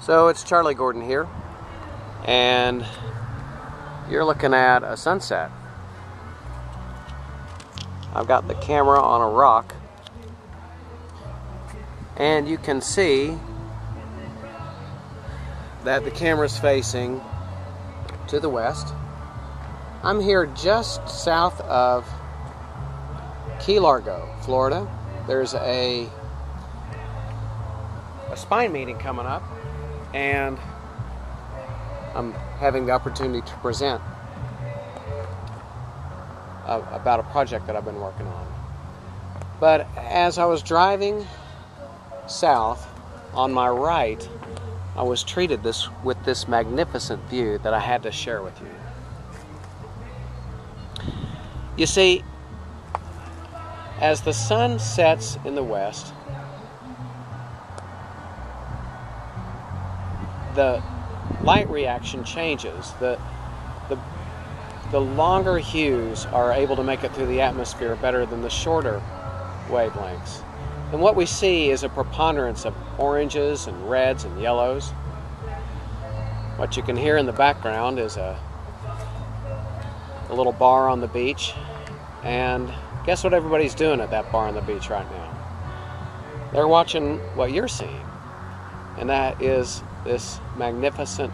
So it's Charlie Gordon here, and you're looking at a sunset. I've got the camera on a rock, and you can see that the camera's facing to the west. I'm here just south of Key Largo, Florida. There's a spine meeting coming up, and I'm having the opportunity to present about a project that I've been working on. But as I was driving south, on my right, I was treated with this magnificent view that I had to share with you. You see, as the sun sets in the west, the light reaction changes. The longer hues are able to make it through the atmosphere better than the shorter wavelengths. And what we see is a preponderance of oranges and reds and yellows. What you can hear in the background is a little bar on the beach. And guess what everybody's doing at that bar on the beach right now? They're watching what you're seeing. And that is this magnificent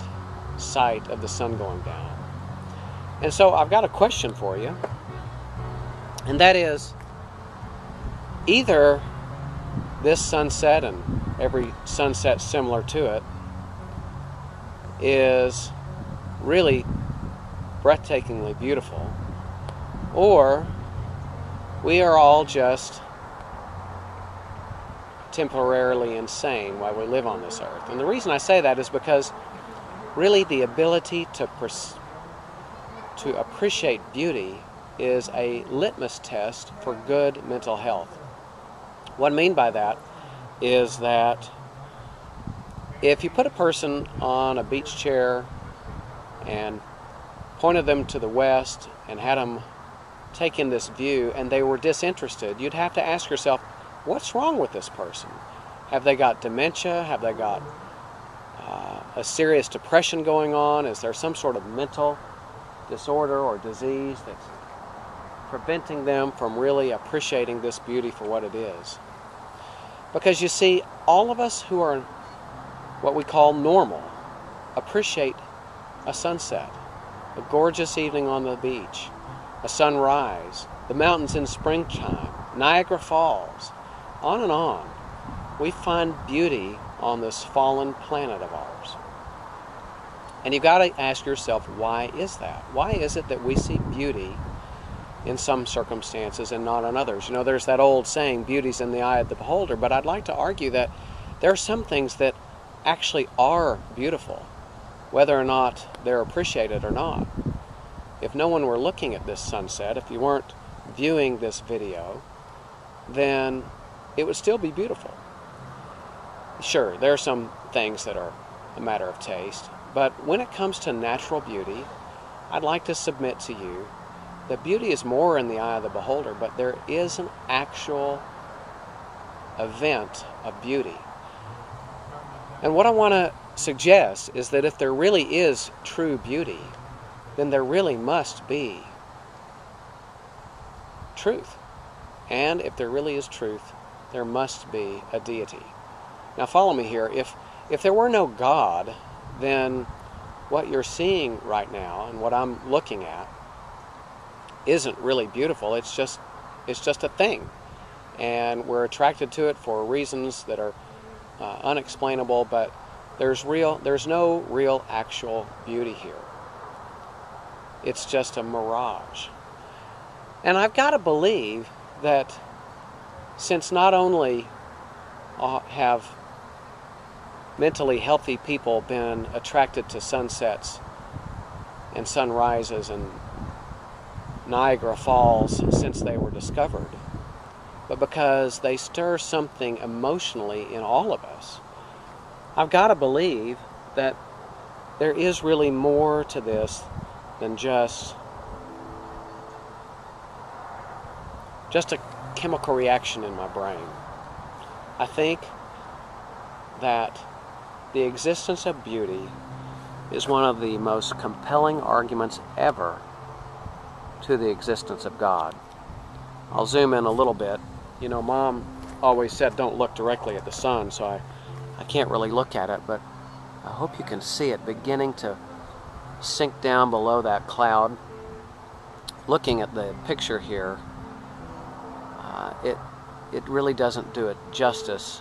sight of the sun going down. And so I've got a question for you. And that is, either this sunset and every sunset similar to it is really breathtakingly beautiful, or we are all just temporarily insane while we live on this earth. And the reason I say that is because really the ability to appreciate beauty is a litmus test for good mental health. What I mean by that is that if you put a person on a beach chair and pointed them to the west and had them take in this view and they were disinterested, you'd have to ask yourself, what's wrong with this person? Have they got dementia? Have they got a serious depression going on? Is there some sort of mental disorder or disease that's preventing them from really appreciating this beauty for what it is? Because you see, all of us who are what we call normal appreciate a sunset, a gorgeous evening on the beach, a sunrise, the mountains in springtime, Niagara Falls, on and on. We find beauty on this fallen planet of ours. And you've got to ask yourself, why is that? Why is it that we see beauty in some circumstances and not in others? You know, there's that old saying, beauty's in the eye of the beholder, but I'd like to argue that there are some things that actually are beautiful, whether or not they're appreciated or not. If no one were looking at this sunset, if you weren't viewing this video, then it would still be beautiful. Sure, there are some things that are a matter of taste, but when it comes to natural beauty, I'd like to submit to you that beauty is more in the eye of the beholder, but there is an actual event of beauty. And what I want to suggest is that if there really is true beauty, then there really must be truth. And if there really is truth, there must be a deity. Now follow me here. If there were no God, then what you're seeing right now and what I'm looking at isn't really beautiful. It's just a thing. And we're attracted to it for reasons that are unexplainable, but there's no real actual beauty here. It's just a mirage. And I've got to believe that since not only have mentally healthy people been attracted to sunsets and sunrises and Niagara Falls since they were discovered, but because they stir something emotionally in all of us, I've got to believe that there is really more to this than just a chemical reaction in my brain. I think that the existence of beauty is one of the most compelling arguments ever to the existence of God. I'll zoom in a little bit. You know, Mom always said don't look directly at the sun, so I can't really look at it, but I hope you can see it beginning to sink down below that cloud. Looking at the picture here, it really doesn't do it justice.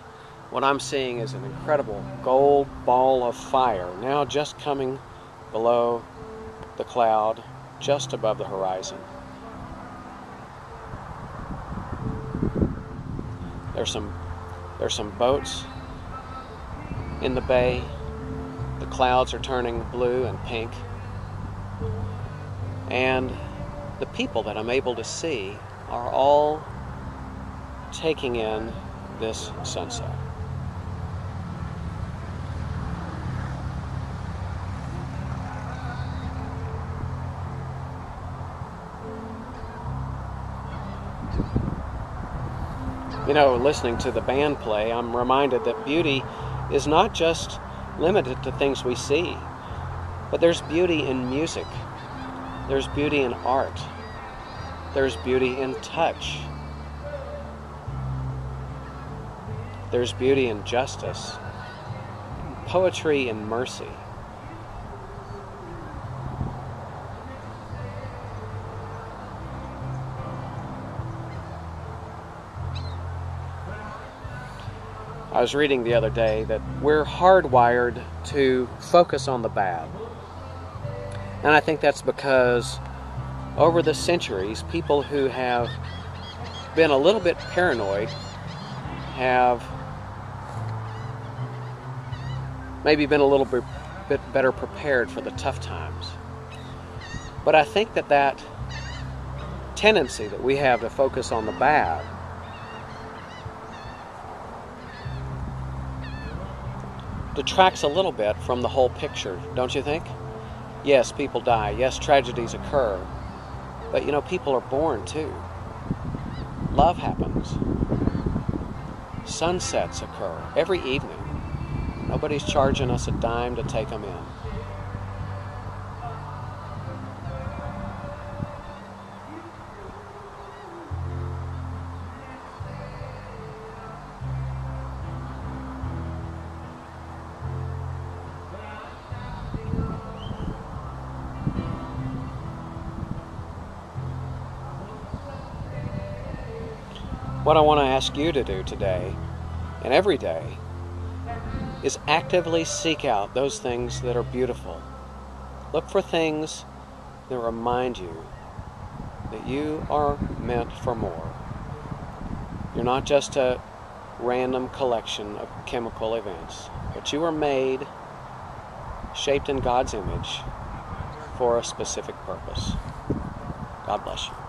What I'm seeing is an incredible gold ball of fire now just coming below the cloud, just above the horizon. There's some boats in the bay. The clouds are turning blue and pink. And the people that I'm able to see are all taking in this sunset. You know, listening to the band play, I'm reminded that beauty is not just limited to things we see, but there's beauty in music, there's beauty in art, there's beauty in touch, there's beauty in justice, poetry in mercy. I was reading the other day that we're hardwired to focus on the bad. And I think that's because over the centuries, people who have been a little bit paranoid have maybe been a little bit better prepared for the tough times. But I think that tendency that we have to focus on the bad detracts a little bit from the whole picture, don't you think? Yes, people die. Yes, tragedies occur. But you know, people are born too. Love happens. Sunsets occur every evening. Nobody's charging us a dime to take them in. What I want to ask you to do today and every day is actively seek out those things that are beautiful. Look for things that remind you that you are meant for more. You're not just a random collection of chemical events, but you are made, shaped in God's image for a specific purpose. God bless you.